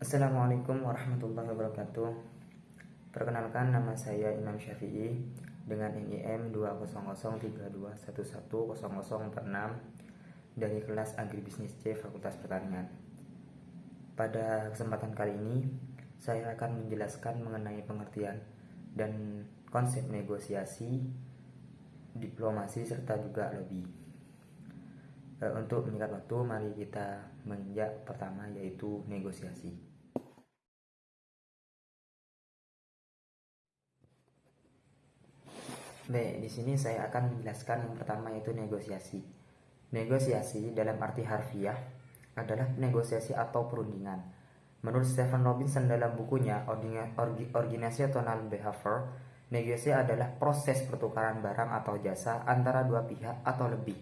Assalamualaikum warahmatullahi wabarakatuh. Perkenalkan, nama saya Imam Syafi'i dengan NIM 20032111006 dari kelas Agribisnis C Fakultas Pertanian. Pada kesempatan kali ini, saya akan menjelaskan mengenai pengertian dan konsep negosiasi, diplomasi, serta juga lobby. Untuk menyingkat waktu, mari kita menginjak pertama, yaitu negosiasi. Baik, di sini saya akan menjelaskan yang pertama, yaitu negosiasi. Negosiasi dalam arti harfiah adalah negosiasi atau perundingan. Menurut Stephen Robinson dalam bukunya Organizational Behavior, negosiasi adalah proses pertukaran barang atau jasa antara dua pihak atau lebih,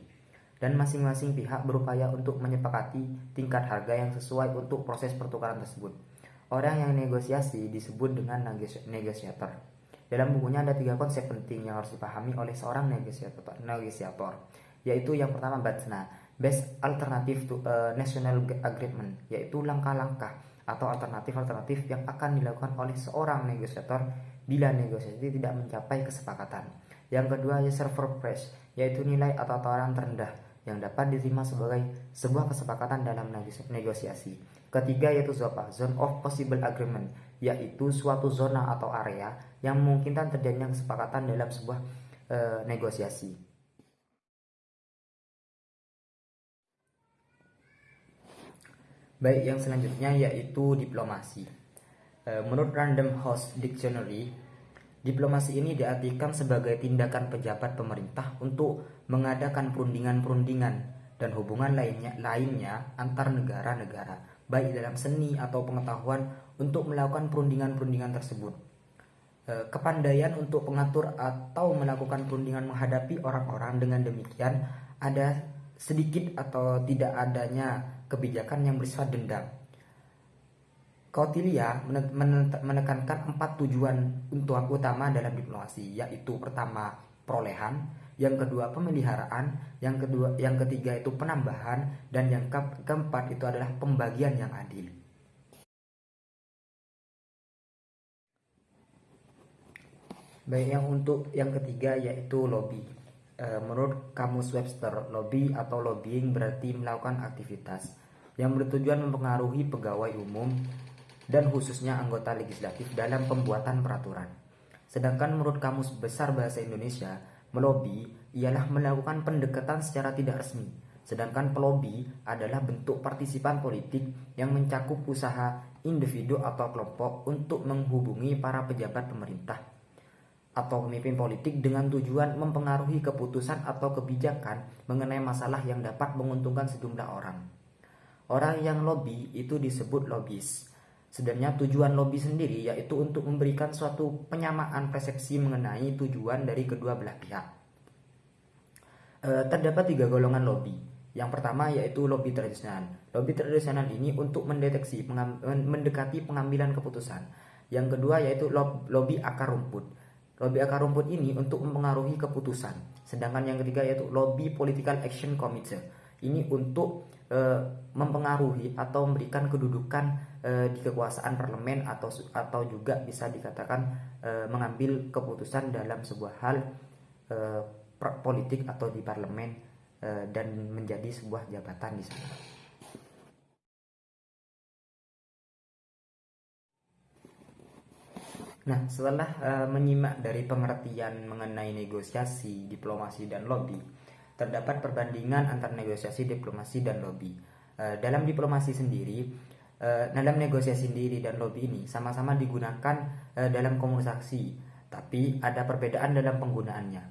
dan masing-masing pihak berupaya untuk menyepakati tingkat harga yang sesuai untuk proses pertukaran tersebut. Orang yang negosiasi disebut dengan negosiator. Dalam bukunya ada 3 konsep penting yang harus dipahami oleh seorang negosiator, yaitu yang pertama BATNA, Best Alternative to National Agreement, yaitu langkah-langkah atau alternatif-alternatif yang akan dilakukan oleh seorang negosiator bila negosiasi tidak mencapai kesepakatan. Yang kedua, server price, yaitu nilai atau tawaran terendah yang dapat diterima sebagai sebuah kesepakatan dalam negosiasi. Ketiga, yaitu ZOPA, Zone of Possible Agreement, yaitu suatu zona atau area yang memungkinkan terjadinya kesepakatan dalam sebuah negosiasi. Baik, yang selanjutnya yaitu diplomasi. Menurut Random House Dictionary, diplomasi ini diartikan sebagai tindakan pejabat pemerintah untuk mengadakan perundingan-perundingan dan hubungan lainnya antar negara-negara, baik dalam seni atau pengetahuan, untuk melakukan perundingan-perundingan tersebut. Kepandaian untuk mengatur atau melakukan perundingan menghadapi orang-orang, dengan demikian ada sedikit atau tidak adanya kebijakan yang bersifat dendam. Kautilya menekankan 4 tujuan untuk utama dalam diplomasi, yaitu pertama perolehan, yang kedua pemeliharaan, yang ketiga itu penambahan, dan yang keempat itu adalah pembagian yang adil. Baik, untuk yang ketiga yaitu lobby. Menurut Kamus Webster, lobby atau lobbying berarti melakukan aktivitas yang bertujuan mempengaruhi pegawai umum dan khususnya anggota legislatif dalam pembuatan peraturan. Sedangkan menurut Kamus Besar Bahasa Indonesia, melobi ialah melakukan pendekatan secara tidak resmi. Sedangkan pelobi adalah bentuk partisipan politik yang mencakup usaha individu atau kelompok untuk menghubungi para pejabat pemerintah atau pemimpin politik dengan tujuan mempengaruhi keputusan atau kebijakan mengenai masalah yang dapat menguntungkan sejumlah orang. Orang yang lobby itu disebut lobis. Sebenarnya tujuan lobby sendiri yaitu untuk memberikan suatu penyamaan persepsi mengenai tujuan dari kedua belah pihak. Terdapat 3 golongan lobby. Yang pertama yaitu lobby tradisional. Lobby tradisional ini untuk mendekati pengambilan keputusan. Yang kedua yaitu lobby akar rumput. Lobby akar rumput ini untuk mempengaruhi keputusan. Sedangkan yang ketiga yaitu lobby political action committee. Ini untuk mempengaruhi atau memberikan kedudukan di kekuasaan parlemen atau juga bisa dikatakan mengambil keputusan dalam sebuah hal politik atau di parlemen dan menjadi sebuah jabatan di sana. Nah, setelah menyimak dari pengertian mengenai negosiasi, diplomasi, dan lobby, terdapat perbandingan antara negosiasi, diplomasi, dan lobby. Dalam diplomasi sendiri, dalam negosiasi sendiri dan lobby ini sama-sama digunakan dalam komunikasi, tapi ada perbedaan dalam penggunaannya.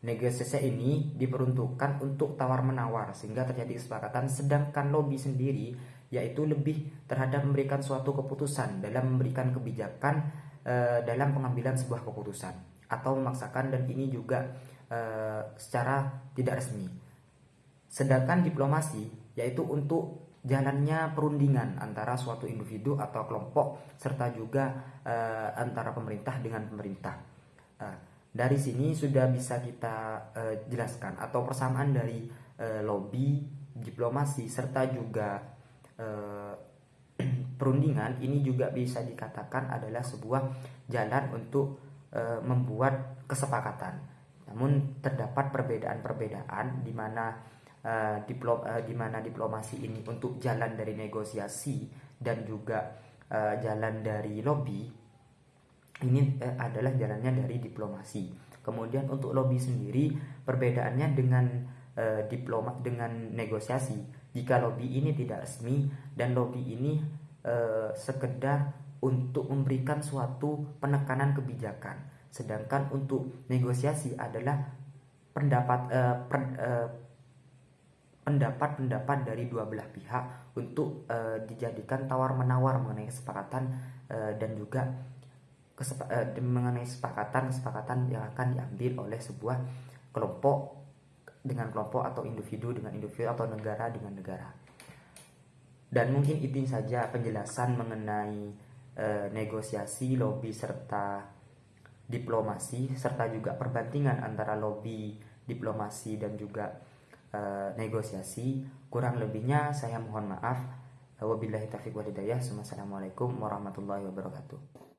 Negosiasi ini diperuntukkan untuk tawar-menawar sehingga terjadi kesepakatan, sedangkan lobby sendiri yaitu lebih terhadap memberikan suatu keputusan dalam memberikan kebijakan dalam pengambilan sebuah keputusan atau memaksakan, dan ini juga secara tidak resmi. Sedangkan diplomasi yaitu untuk jalannya perundingan antara suatu individu atau kelompok serta juga antara pemerintah dengan pemerintah. Dari sini sudah bisa kita jelaskan atau persamaan dari lobby, diplomasi serta juga perundingan ini juga bisa dikatakan adalah sebuah jalan untuk membuat kesepakatan. Namun terdapat perbedaan-perbedaan di mana diplomasi ini untuk jalan dari negosiasi dan juga jalan dari lobby ini adalah jalannya dari diplomasi. Kemudian untuk lobby sendiri perbedaannya dengan dengan negosiasi. Jika lobby ini tidak resmi dan lobby ini sekedar untuk memberikan suatu penekanan kebijakan, sedangkan untuk negosiasi adalah pendapat dari dua belah pihak untuk dijadikan tawar-menawar mengenai kesepakatan dan juga mengenai kesepakatan yang akan diambil oleh sebuah kelompok dengan kelompok atau individu dengan individu atau negara dengan negara. Dan mungkin itu saja penjelasan mengenai negosiasi, lobby serta diplomasi, serta juga perbandingan antara lobby, diplomasi dan juga negosiasi. Kurang lebihnya saya mohon maaf. Wabillahi taufiq wal hidayah. Wassalamualaikum warahmatullahi wabarakatuh.